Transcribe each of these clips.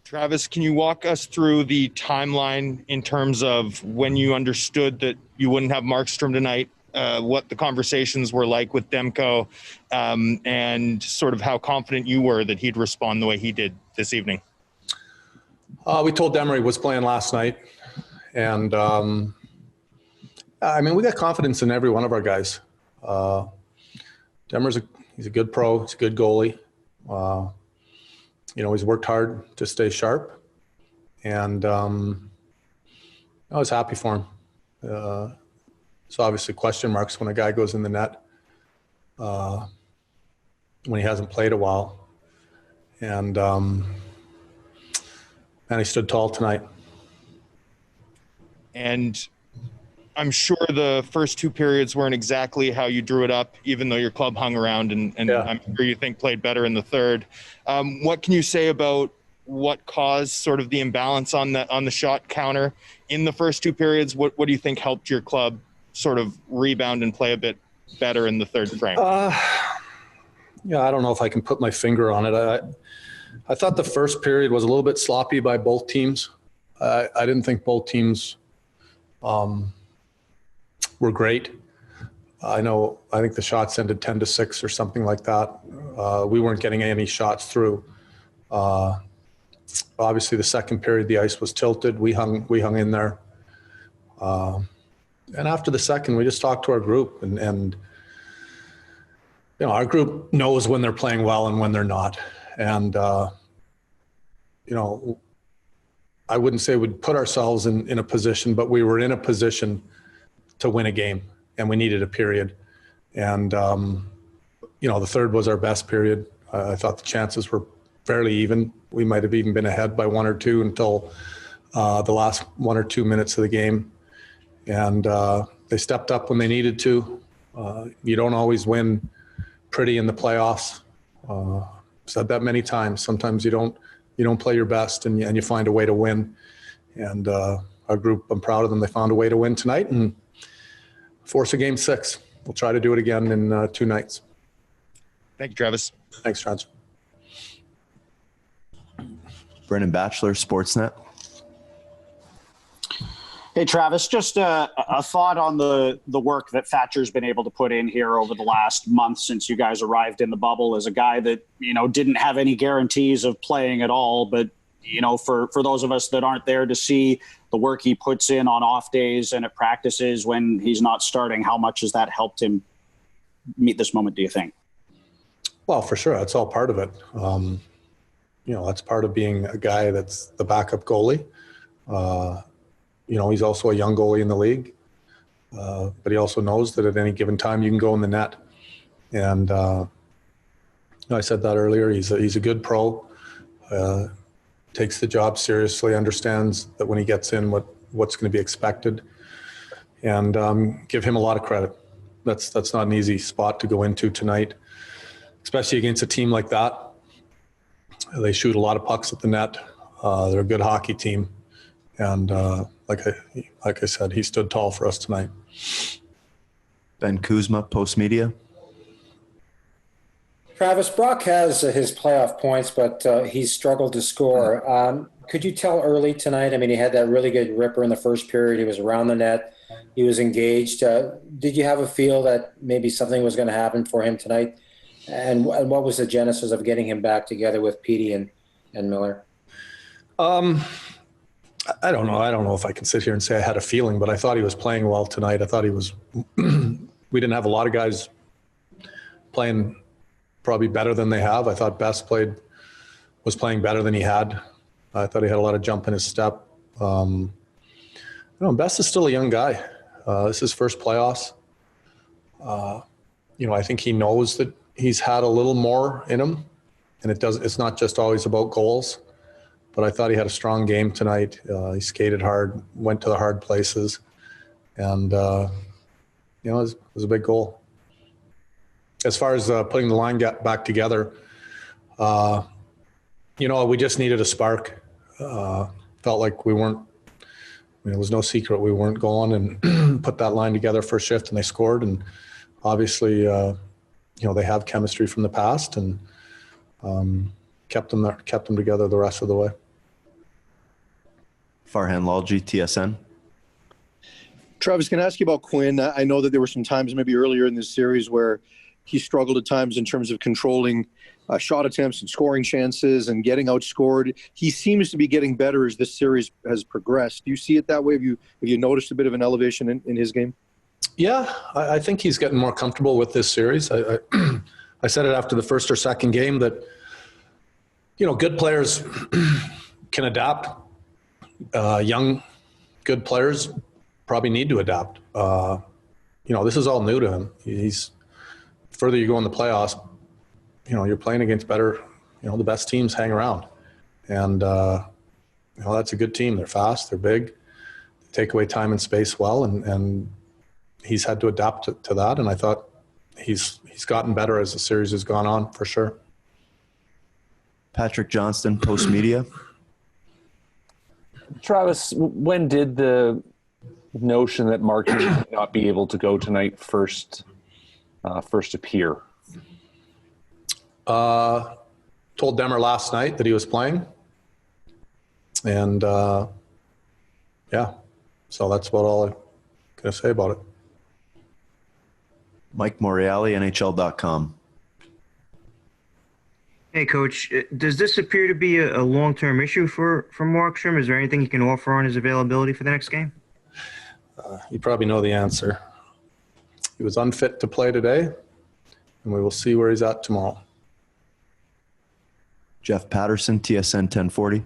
Travis, can you walk us through the timeline in terms of when you understood that you wouldn't have Markstrom tonight, what the conversations were like with Demko, and sort of how confident you were that he'd respond the way he did this evening? We told Demery was playing last night, and we got confidence in every one of our guys. Demer's he's a good pro, he's a good goalie. He's worked hard to stay sharp, and I was happy for him. It's obviously question marks when a guy goes in the net when he hasn't played a while, and he stood tall tonight. And I'm sure the first two periods weren't exactly how you drew it up, even though your club hung around, and yeah. I'm sure you think played better in the third. What can you say about what caused sort of the imbalance on the shot counter in the first two periods? What do you think helped your club sort of rebound and play a bit better in the third frame? I don't know if I can put my finger on it. I thought the first period was a little bit sloppy by both teams. I didn't think both teams were great. I think the shots ended 10-6 or something like that. We weren't getting any shots through. Obviously the second period, the ice was tilted. We hung in there. And after the second, we just talked to our group, and our group knows when they're playing well and when they're not. And, I wouldn't say we'd put ourselves in a position, but we were in a position to win a game, and we needed a period. And, the third was our best period. I thought the chances were fairly even. We might have even been ahead by 1 or 2 until the last 1 or 2 minutes of the game. And they stepped up when they needed to. You don't always win pretty in the playoffs. Said that many times. Sometimes you don't play your best, and you find a way to win. And our group, I'm proud of them. They found a way to win tonight and force a game 6. We'll try to do it again in 2 nights. Thank you, Travis. Thanks, Travis. Brendan Batchelor, Sportsnet. Hey, Travis, just a thought on the work that Thatcher's been able to put in here over the last month since you guys arrived in the bubble, as a guy that, didn't have any guarantees of playing at all. But, for those of us that aren't there to see the work he puts in on off days and at practices when he's not starting, how much has that helped him meet this moment, do you think? Well, for sure. That's all part of it. That's part of being a guy that's the backup goalie. He's also a young goalie in the league, but he also knows that at any given time you can go in the net. And I said that earlier. He's a good pro, takes the job seriously, understands that when he gets in what's going to be expected, and give him a lot of credit. That's not an easy spot to go into tonight, especially against a team like that. They shoot a lot of pucks at the net. They're a good hockey team. And like I said, he stood tall for us tonight. Ben Kuzma, Post Media. Travis, Brock has his playoff points, but he's struggled to score. Could you tell early tonight? I mean, he had that really good ripper in the first period. He was around the net. He was engaged. Did you have a feel that maybe something was going to happen for him tonight? And what was the genesis of getting him back together with Petey and Miller? I don't know. I don't know if I can sit here and say I had a feeling, but I thought he was playing well tonight. I thought he was – we didn't have a lot of guys playing probably better than they have. I thought Best was playing better than he had. I thought he had a lot of jump in his step. Best is still a young guy. This is his first playoffs. I think he knows that he's had a little more in him, and it's not just always about goals. But I thought he had a strong game tonight. He skated hard, went to the hard places, and it was a big goal. As far as putting the line back together, we just needed a spark. Felt like we weren't. It was no secret we weren't going and put that line together for a shift, and they scored. And obviously, they have chemistry from the past, and kept them together the rest of the way. Farhan Lalji, TSN. Travis, can I ask you about Quinn? I know that there were some times maybe earlier in this series where he struggled at times in terms of controlling shot attempts and scoring chances and getting outscored. He seems to be getting better as this series has progressed. Do you see it that way? Have you noticed a bit of an elevation in his game? Yeah, I think he's getting more comfortable with this series. I I said it after the first or second game that, good players can adapt. Young, good players probably need to adapt. This is all new to him. He's further you go in the playoffs, you're playing against better, the best teams hang around. And, that's a good team. They're fast, they're big, they take away time and space well. And he's had to adapt to that. And I thought he's gotten better as the series has gone on, for sure. Patrick Johnston, Post Media. Travis, when did the notion that Markstrom might not be able to go tonight first appear? Told Demmer last night that he was playing. And, so that's about all I'm going to say about it. Mike Morreale, NHL.com. Hey, Coach, does this appear to be a long-term issue for Markstrom? Is there anything he can offer on his availability for the next game? You probably know the answer. He was unfit to play today, and we will see where he's at tomorrow. Jeff Patterson, TSN 1040.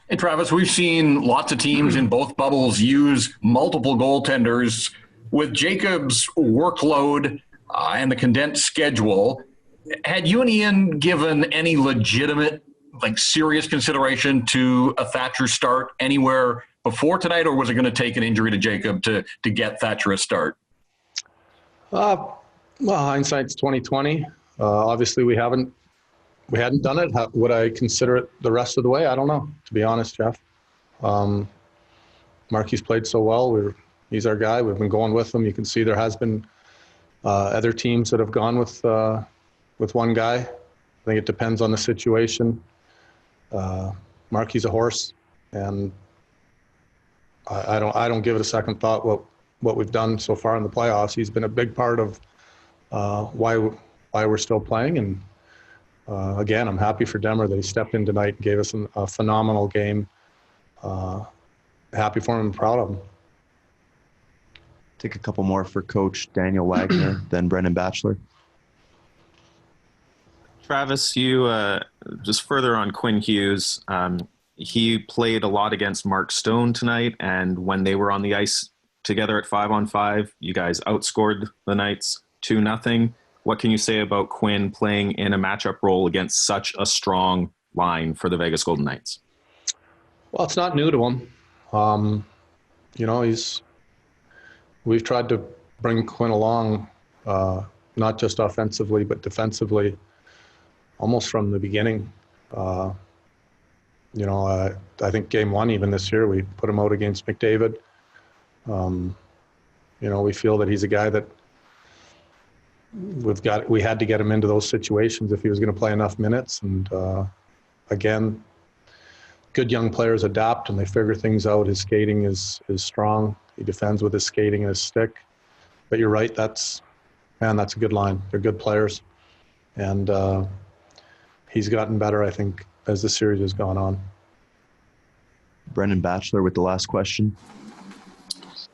Hey, Travis, we've seen lots of teams in both bubbles use multiple goaltenders. With Jacob's workload and the condensed schedule, had you and Ian given any legitimate, serious consideration to a Thatcher start anywhere before tonight, or was it going to take an injury to Jacob to get Thatcher a start? Well, hindsight's 2020. Obviously, we hadn't done it. Would I consider it the rest of the way? I don't know, to be honest, Jeff. Marky's played so well. He's our guy. We've been going with him. You can see there has been other teams that have gone with one guy. I think it depends on the situation. Marky's a horse, and I don't give it a second thought what we've done so far in the playoffs. He's been a big part of why we're still playing. And again, I'm happy for Demmer that he stepped in tonight and gave us a phenomenal game. Happy for him and proud of him. Take a couple more for Coach Daniel Wagner, then Brendan Batchelor. Travis, you just further on Quinn Hughes. He played a lot against Mark Stone tonight, and when they were on the ice together at 5-on-5, you guys outscored the Knights 2-0. What can you say about Quinn playing in a matchup role against such a strong line for the Vegas Golden Knights? Well, it's not new to him. We've tried to bring Quinn along, not just offensively, but defensively, almost from the beginning. I think game one, even this year, we put him out against McDavid. We feel that he's a guy that we had to get him into those situations if he was going to play enough minutes. And again, good young players adapt and they figure things out. His skating is strong. He defends with his skating and his stick. But you're right, that's a good line. They're good players. And he's gotten better, I think, as the series has gone on. Brendan Batchelor with the last question.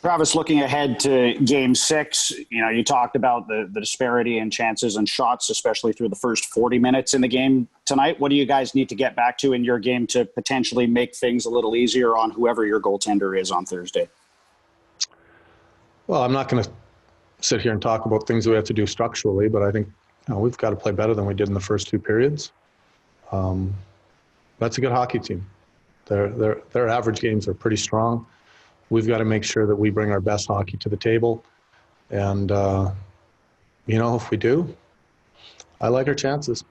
Travis, looking ahead to Game 6, you talked about the disparity in chances and shots, especially through the first 40 minutes in the game tonight. What do you guys need to get back to in your game to potentially make things a little easier on whoever your goaltender is on Thursday? Well, I'm not going to sit here and talk about things we have to do structurally, but I think we've got to play better than we did in the first two periods. That's a good hockey team. Their average games are pretty strong. We've got to make sure that we bring our best hockey to the table. And, if we do, I like our chances.